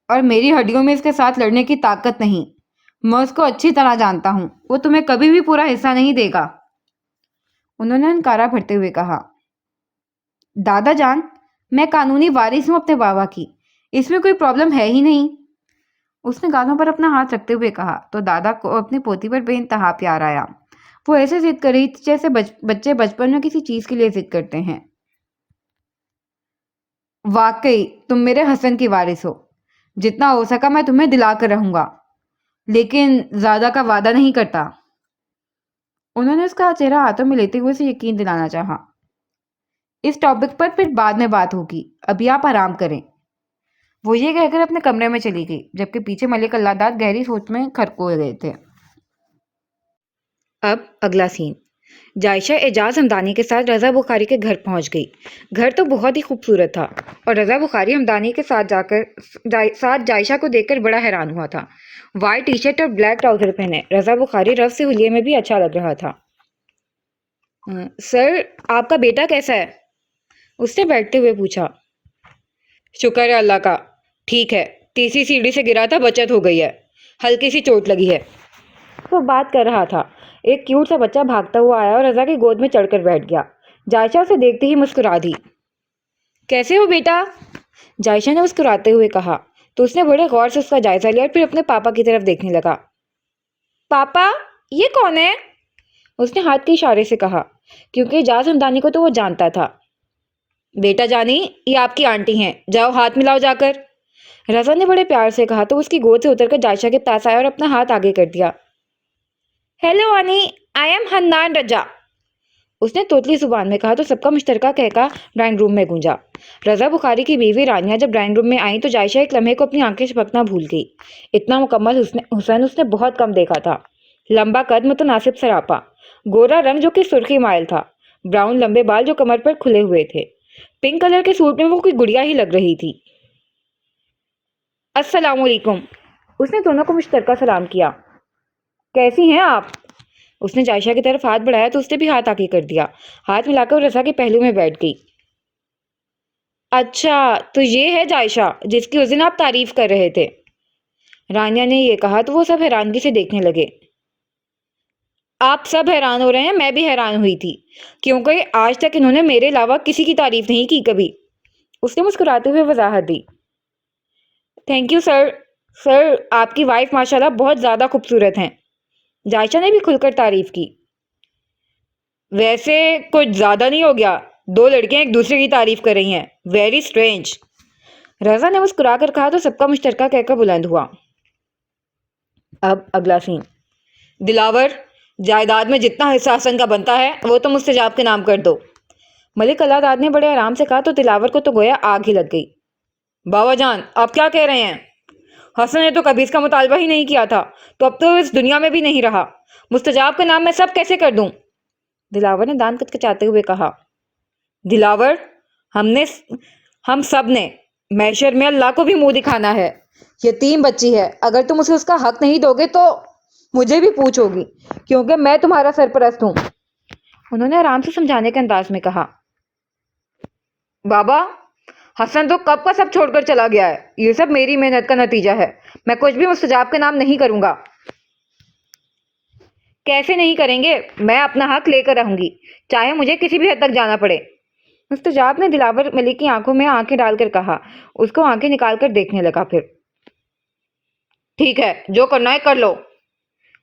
اور میری ہڈیوں میں اس کے ساتھ لڑنے کی طاقت نہیں، میں اس کو اچھی طرح جانتا ہوں، وہ تمہیں کبھی بھی پورا حصہ نہیں دے گا، انہوں نے انکارا بھرتے ہوئے کہا۔ دادا جان، میں قانونی وارث ہوں اپنے بابا کی، اس میں کوئی پرابلم ہے ہی نہیں، اس نے گالوں پر اپنا ہاتھ رکھتے ہوئے کہا تو دادا کو اپنی پوتی پر بے انتہا پیار آیا، وہ ایسے ضد کر رہی تھی جیسے بچے بچپن میں کسی چیز کے لیے ضد کرتے ہیں۔ واقعی تم میرے حسن کی وارث ہو، جتنا ہو سکا میں تمہیں دلا کر رہوں گا، لیکن زیادہ کا وعدہ نہیں کرتا، انہوں نے اس کا چہرہ ہاتھوں میں لیتے ہوئے اسے یقین دلانا چاہا۔ اس ٹاپک پر پھر بعد میں بات ہوگی، ابھی آپ آرام کریں، وہ یہ کہہ کر اپنے کمرے میں چلی گئی، جبکہ پیچھے ملک اللہ داد گہری سوچ میں کھرکھو گئے تھے۔ اب اگلا سین۔ جائشہ اعجاز ہمدانی کے ساتھ رضا بخاری کے گھر پہنچ گئی۔ گھر تو بہت ہی خوبصورت تھا اور رضا بخاری ہمدانی کے ساتھ جائشہ کو دیکھ کر بڑا حیران ہوا تھا۔ وائٹ ٹی شرٹ اور بلیک ٹراؤزر پہنے رضا بخاری رف سے حلیے میں بھی اچھا لگ رہا تھا۔ سر آپ کا بیٹا کیسا ہے؟ اس نے بیٹھتے ہوئے پوچھا۔ شکر ہے اللہ کا، ٹھیک ہے، تیسری سیڑھی سے گرا تھا، بچت ہو گئی ہے، ہلکی سی چوٹ لگی ہے۔ وہ بات کر رہا تھا، ایک کیوٹ سا بچہ بھاگتا ہوا آیا اور رضا کی گود میں چڑھ کر بیٹھ گیا۔ جائشہ اسے دیکھتے ہی مسکرا دی۔ کیسے ہو بیٹا؟ جائشہ نے مسکراتے ہوئے کہا تو اس نے بڑے غور سے اس کا جائزہ لیا اور پھر اپنے پاپا کی طرف دیکھنے لگا۔ پاپا یہ کون ہے؟ اس نے ہاتھ کے اشارے سے کہا، کیونکہ اعجاز ہمدانی کو تو وہ جانتا تھا۔ بیٹا جانی، یہ آپ کی آنٹی ہیں، جاؤ ہاتھ ملاؤ جا کر۔ رضا نے بڑے پیار سے کہا تو اس کی گود سے اتر کر جائشہ کے پاس آیا اور اپنا ہاتھ آگے کر دیا۔ ہیلو آنی، آئی ایم حنان رجا، اس نے توتلی زبان میں کہا تو سب کا مشترکہ کہکا ڈرائنگ روم میں گونجا۔ رضا بخاری کی بیوی رانیہ جب ڈرائنگ روم میں آئیں تو جائشہ ایک لمحے کو اپنی آنکھیں جھپکنا بھول گئی۔ اتنا مکمل حسن اس نے بہت کم دیکھا تھا۔ لمبا قد، متناسب سراپا، گورا رنگ جو کہ سرخی مائل تھا، براؤن لمبے بال جو کمر پر کھلے ہوئے تھے، پنک کلر کے سوٹ میں وہ کوئی گڑیا ہی لگ رہی تھی۔ السلام علیکم، اس نے دونوں کو مشترکہ سلام کیا۔ کیسی ہیں آپ؟ اس نے جائشہ کی طرف ہاتھ بڑھایا تو اس نے بھی ہاتھ آگے کر دیا۔ ہاتھ ملا کر رضا کے پہلو میں بیٹھ گئی۔ اچھا تو یہ ہے جائشہ جس کی اس دن آپ تعریف کر رہے تھے؟ رانیہ نے یہ کہا تو وہ سب حیرانگی سے دیکھنے لگے۔ آپ سب حیران ہو رہے ہیں، میں بھی حیران ہوئی تھی، کیونکہ آج تک انہوں نے میرے علاوہ کسی کی تعریف نہیں کی کبھی، اس نے مسکراتے ہوئے وضاحت دی۔ تھینک یو سر، سر آپ کی وائف ماشاءاللہ بہت زیادہ خوبصورت ہیں، جائشہ نے بھی کھل کر تعریف کی۔ ویسے کچھ زیادہ نہیں ہو گیا؟ دو لڑکیاں ایک دوسرے کی تعریف کر رہی ہیں، ویری اسٹرینج، رضا نے مسکرا کر کہا تو سب کا مشترکہ کہہ کر بلند ہوا۔ اب اگلا سین۔ دلاور، جائیداد میں جتنا حصہ حسن کا بنتا ہے وہ تم مستجاب کے نام کر دو، ملک اللہ داد نے بڑے آرام سے کہا تو دلاور کو تو گویا آگ ہی لگ گئی۔ بابا جان آپ کیا کہہ رہے ہیں؟ حسن نے تو کبھی اس کا مطالبہ ہی نہیں کیا تھا، تو اب تو اس دنیا میں بھی نہیں رہا، مستجاب کا نام میں سب کیسے کر دوں؟ دلاور نے دان کچکچاتے ہوئے کہا۔ دلاور، ہم سب نے محشر میں اللہ کو بھی منہ دکھانا ہے، یتیم بچی ہے، اگر تم اسے اس کا حق نہیں دو گے تو مجھے بھی پوچھ ہوگی، کیونکہ میں تمہارا سرپرست ہوں، انہوں نے آرام سے سمجھانے کے انداز میں کہا۔ بابا، حسن تو کب کا سب چھوڑ کر چلا گیا ہے، یہ سب میری محنت کا نتیجہ ہے، میں کچھ بھی مستجاب کے نام نہیں کروں گا۔ کیسے نہیں کریں گے؟ میں اپنا حق لے کر رہوں گی، چاہے مجھے کسی بھی حد تک جانا پڑے، مستجاب نے دلاور ملک کی آنکھوں میں آنکھیں ڈال کر کہا، اس کو آنکھیں نکال کر دیکھنے لگا۔ پھر ٹھیک ہے، جو کرنا ہے کر لو،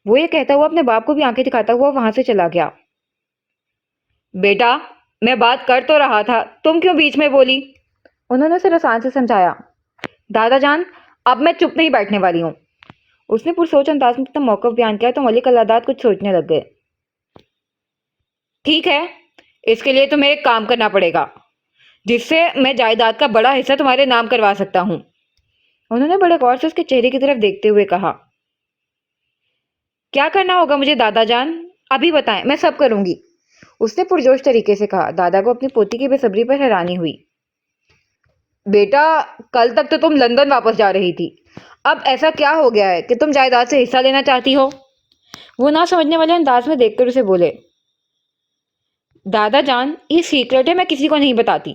وہ یہ کہتا ہوا اپنے باپ کو بھی آنکھیں دکھاتا ہوا وہاں سے چلا گیا۔ بیٹا میں بات کر تو رہا تھا، تم کیوں بیچ میں بولی؟ انہوں نے اسے رسان سے سمجھایا۔ دادا جان اب میں چپ نہیں بیٹھنے والی ہوں، اس نے پرسوچ انداز میں اپنا موقف بیان کیا تو ملک اللہ داد کچھ سوچنے لگ گئے۔ ٹھیک ہے، اس کے لیے تمہیں ایک کام کرنا پڑے گا جس سے میں جائیداد کا بڑا حصہ تمہارے نام کروا سکتا ہوں، انہوں نے بڑے غور سے اس کے چہرے کی طرف دیکھتے ہوئے کہا۔ کیا کرنا ہوگا مجھے دادا جان؟ ابھی بتائیں، میں سب کروں گی، اس نے پرجوش طریقے سے کہا۔ دادا کو اپنی پوتی کی بے صبری پر حیرانی ہوئی۔ بیٹا کل تک تو تم لندن واپس جا رہی تھی، اب ایسا کیا ہو گیا ہے کہ تم جائیداد سے حصہ لینا چاہتی ہو؟ وہ نہ سمجھنے والے انداز میں دیکھ کر اسے بولے۔ دادا جان یہ سیکرٹ ہے، میں کسی کو نہیں بتاتی،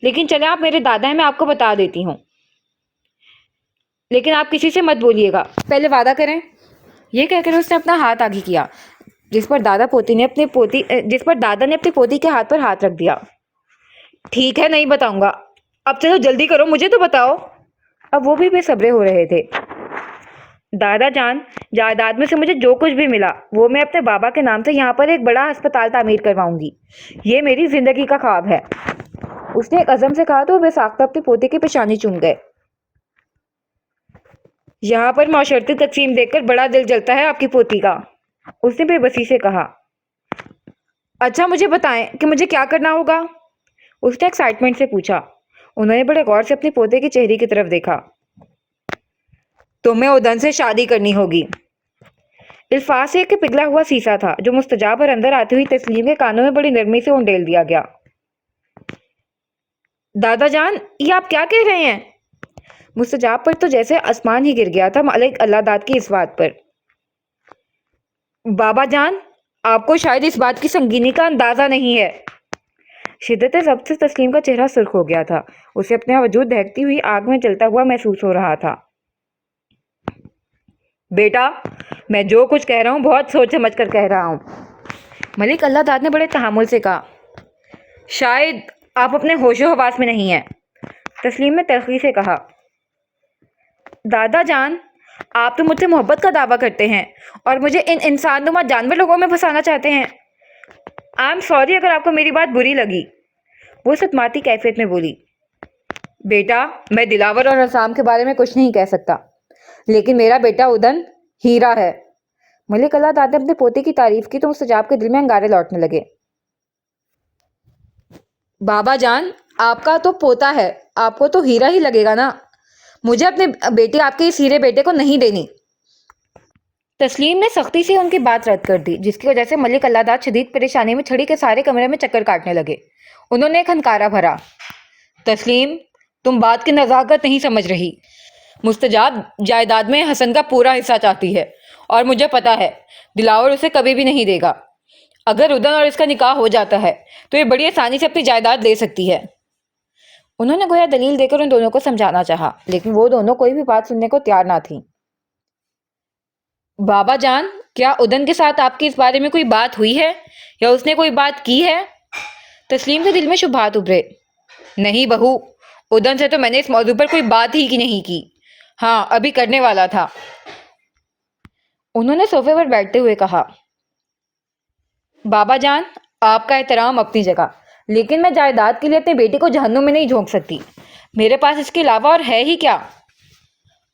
لیکن چلے آپ میرے دادا ہیں، میں آپ کو بتا دیتی ہوں، لیکن آپ کسی سے مت بولیے گا، پہلے وعدہ کریں، یہ کہہ کر اس نے اپنا ہاتھ آگے کیا جس پر دادا نے اپنی پوتی کے ہاتھ پر ہاتھ رکھ دیا۔ ٹھیک ہے نہیں بتاؤں گا، اب چلو جلدی کرو، مجھے تو بتاؤ، اب وہ بھی بے صبرے ہو رہے تھے۔ دادا جان جائیداد میں سے مجھے جو کچھ بھی ملا وہ میں اپنے بابا کے نام سے یہاں پر ایک بڑا ہسپتال تعمیر کرواؤں گی، یہ میری زندگی کا خواب ہے، اس نے ایک عزم سے کہا تو وہ بے ساختہ اپنی پوتی کی پیشانی چوم گئے۔ یہاں پر معاشرتی تقسیم دیکھ کر بڑا دل جلتا ہے آپ کی پوتی کا، اس نے بے بسی سے کہا۔ اچھا مجھے بتائیں کہ مجھے کیا کرنا ہوگا، اس نے ایکسائٹمنٹ سے پوچھا۔ انہوں نے بڑے غور سے اپنے پوتے کے چہرے کی طرف دیکھا۔ تمہیں ادن سے شادی کرنی ہوگی، الفاظ سے ایک پگھلا ہوا سیسا تھا جو مستجاب اور اندر آتی ہوئی تسلیم کے کانوں میں بڑی نرمی سے اونڈیل دیا گیا۔ دادا جان یہ آپ کیا کہہ رہے ہیں؟ مستجاب پر تو جیسے آسمان ہی گر گیا تھا ملک اللہ داد کی اس بات پر۔ بابا جان آپ کو شاید اس بات کی سنگینی کا اندازہ نہیں ہے۔ شدت ضبط سے تسلیم کا چہرہ سرخ ہو گیا تھا۔ اسے اپنا وجود دہکتی ہوئی آگ میں جلتا ہوا محسوس ہو رہا تھا۔ بیٹا، میں جو کچھ کہہ رہا ہوں بہت سوچ سمجھ کر کہہ رہا ہوں، ملک اللہ داد نے بڑے تحمل سے کہا۔ شاید آپ اپنے ہوش و حواس میں نہیں ہیں، تسلیم نے تلخی سے کہا۔ دادا جان، آپ تو مجھ سے محبت کا دعویٰ کرتے ہیں اور مجھے ان انسان نما جانور لوگوں میں پھنسانا چاہتے ہیں۔ آئی ایم سوری اگر آپ کو میری بات بری لگی، وہ صدماتی کیفیت میں بولی۔ بیٹا، میں دلاور اور عصام کے بارے میں کچھ نہیں کہہ سکتا، لیکن میرا بیٹا ادن ہیرا ہے۔ ملک اللہ داد نے اپنے پوتے کی تعریف کی تو مستجاب کے دل میں انگارے لوٹنے لگے۔ بابا جان، آپ کا تو پوتا ہے، آپ کو تو ہیرا ہی لگے گا نا۔ مجھے اپنے بیٹے آپ کے اس ہیرے بیٹے کو نہیں دینی۔ تسلیم نے سختی سے ان کی بات رد کر دی، جس کی وجہ سے ملک اللہ داد شدید پریشانی میں چھڑی کے سارے کمرے میں چکر کاٹنے لگے۔ انہوں نے ایک ہنکارا بھرا۔ تسلیم، تم بات کی نزاکت نہیں سمجھ رہی۔ مستجاب جائیداد میں حسن کا پورا حصہ چاہتی ہے اور مجھے پتا ہے دلاور اسے کبھی بھی نہیں دے گا۔ اگر ادن اور اس کا نکاح ہو جاتا ہے تو یہ بڑی آسانی سے اپنی جائیداد لے سکتی ہے۔ انہوں نے گویا دلیل دے کر ان دونوں کو سمجھانا چاہا، لیکن وہ دونوں کوئی بھی بات سننے کو تیار نہ تھیں۔ بابا جان، کیا ادن کے ساتھ آپ کی اس بارے میں کوئی بات ہوئی ہے یا اس نے کوئی بات کی ہے؟ تسلیم کے دل میں شبہات ابھرے۔ نہیں بہو، ادن سے تو میں نے اس موضوع پر کوئی بات ہی نہیں کی۔ ہاں، ابھی کرنے والا تھا، انہوں نے صوفے پر بیٹھتے ہوئے کہا۔ بابا جان، آپ کا احترام اپنی جگہ، لیکن میں جائیداد کے لیے اپنے بیٹے کو جہنم میں نہیں جھونک سکتی۔ میرے پاس اس کے علاوہ اور ہے ہی کیا؟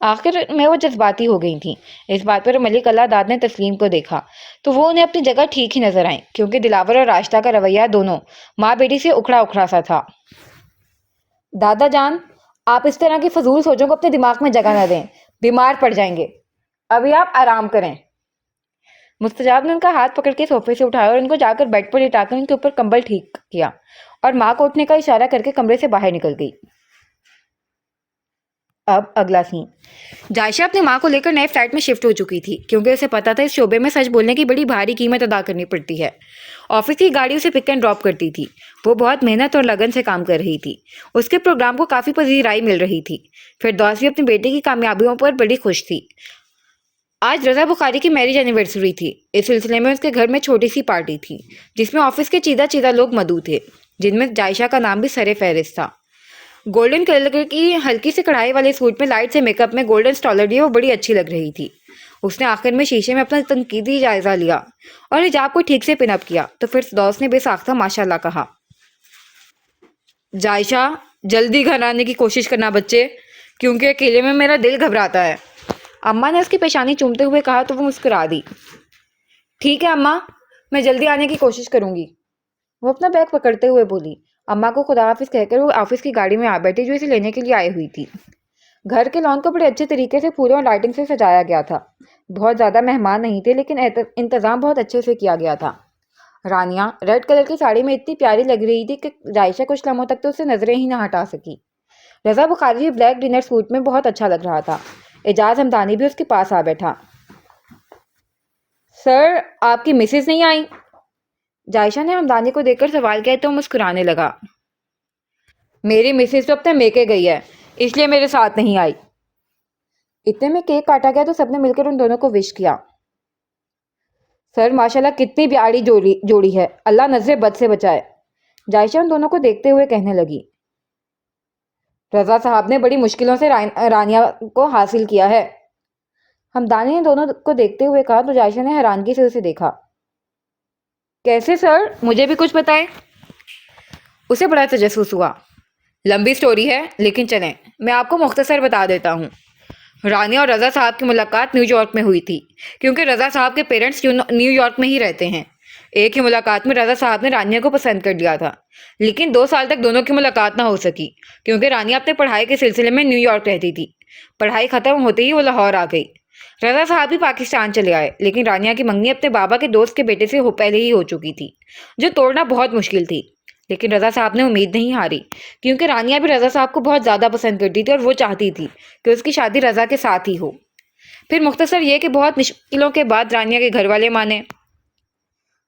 آخر میں وہ جذباتی ہو گئی تھیں۔ اس بات پر ملک اللہ داد نے تسلیم کو دیکھا تو وہ انہیں اپنی جگہ ٹھیک ہی نظر آئیں، کیونکہ دلاور اور راشدہ کا رویہ دونوں ماں بیٹی سے اکھڑا اکھڑا سا تھا۔ دادا جان، آپ اس طرح کی فضول سوچوں کو اپنے دماغ میں جگہ نہ دیں، بیمار پڑ جائیں گے۔ ابھی آپ آرام کریں۔ مستجاب نے ان کا ہاتھ پکڑ کے صوفے سے اٹھایا اور ان کو جا کر بیڈ پر لٹا کر ان کے اوپر کمبل ٹھیک کیا اور ماں کو اٹھنے کا اشارہ کر کے کمرے سے باہر نکل گئی۔ اب اگلا سین۔ جائشہ اپنی ماں کو لے کر نئے فلیٹ میں شفٹ ہو چکی تھی، کیونکہ اسے پتا تھا اس شعبے میں سچ بولنے کی بڑی بھاری قیمت ادا کرنی پڑتی ہے۔ آفس کی گاڑی اسے پک اینڈ ڈراپ کرتی تھی۔ وہ بہت محنت اور لگن سے کام کر رہی تھی۔ اس کے پروگرام کو کافی پذیرائی مل رہی تھی۔ فردوس بھی اپنے بیٹے کی کامیابیوں پر بڑی خوش تھی۔ آج رضا بخاری کی میرج اینیورسری تھی۔ اس سلسلے میں اس کے گھر میں چھوٹی سی پارٹی تھی، جس میں آفس کے چیدہ چیدہ لوگ مدعو تھے، جن میں جائشہ کا نام بھی سر فہرست تھا۔ گولڈن کلر کی ہلکی سے کڑھائی والے سوٹ میں لائٹ سے میک اپ میں گولڈن سٹالر لیے وہ بڑی اچھی لگ رہی تھی۔ اس نے آخر میں شیشے میں اپنا تنقیدی جائزہ لیا اور حجاب کو ٹھیک سے پن اپ کیا تو پھر فردوس نے بے ساختہ ماشاءاللہ کہا۔ جائشہ، جلدی گھر آنے کی کوشش کرنا بچے، کیونکہ اکیلے میں میرا دل گھبراتا ہے۔ اماں نے اس کی پیشانی چومتے ہوئے کہا تو وہ مسکرا دی۔ ٹھیک ہے اماں، میں جلدی آنے کی کوشش کروں گی، وہ اپنا بیگ پکڑتے ہوئے بولی۔ اماں کو خدا حافظ کہہ کر وہ آفس کی گاڑی میں آ بیٹھی جو اسے لینے کے لیے آئی ہوئی تھی۔ گھر کے لان کو بڑے اچھے طریقے سے پھولوں اور لائٹنگ سے سجایا گیا تھا۔ بہت زیادہ مہمان نہیں تھے، لیکن انتظام بہت اچھے سے کیا گیا تھا۔ رانیہ ریڈ کلر کی ساڑی میں اتنی پیاری لگ رہی تھی کہ جائشہ کچھ لمحوں تک تو اسے نظریں ہی نہ ہٹا سکی۔ رضا بخاری بھی بلیک ڈنر سوٹ میں بہت اچھا لگ رہا تھا۔ اعجاز ہمدانی بھی اس کے پاس آ بیٹھا۔ سر، آپ کی مسز نہیں آئی؟ جائشہ نے ہمدانی کو دیکھ کر سوال کیا تو مسکرانے لگا۔ میری مسز تو اپنے میکے گئی ہے، اس لیے میرے ساتھ نہیں آئی۔ اتنے میں کیک کاٹا گیا تو سب نے مل کر ان دونوں کو وش کیا۔ سر ماشاءاللہ کتنی پیاری جوڑی ہے، اللہ نظر بد سے بچائے، جائشہ ان دونوں کو دیکھتے ہوئے کہنے لگی۔ رضا صاحب نے بڑی مشکلوں سے رانیہ کو حاصل کیا ہے، ہمدانی نے دونوں کو دیکھتے ہوئے کہا تو جائشہ نے حیرانگی سے اسے دیکھا۔ کیسے سر؟ مجھے بھی کچھ بتائیں۔ اسے بڑا تجسس ہوا۔ لمبی سٹوری ہے، لیکن چلیں میں آپ کو مختصر بتا دیتا ہوں۔ رانیہ اور رضا صاحب کی ملاقات نیو یارک میں ہوئی تھی، کیونکہ رضا صاحب کے پیرنٹس نیو یارک میں ہی رہتے ہیں۔ ایک ہی ملاقات میں رضا صاحب نے رانیہ کو پسند کر لیا تھا، لیکن 2 سال تک دونوں کی ملاقات نہ ہو سکی، کیونکہ رانیہ اپنے پڑھائی کے سلسلے میں نیو یارک رہتی تھی۔ پڑھائی ختم ہوتے ہی وہ لاہور آ گئی۔ رضا صاحب بھی پاکستان چلے آئے، لیکن رانیہ کی منگنی اپنے بابا کے دوست کے بیٹے سے پہلے ہی ہو چکی تھی، جو توڑنا بہت مشکل تھی۔ لیکن رضا صاحب نے امید نہیں ہاری، کیونکہ رانیہ بھی رضا صاحب کو بہت زیادہ پسند کرتی تھی اور وہ چاہتی تھی کہ اس کی شادی رضا کے ساتھ ہی ہو۔ پھر مختصر یہ کہ بہت مشکلوں کے بعد رانیہ کے گھر والے مانے۔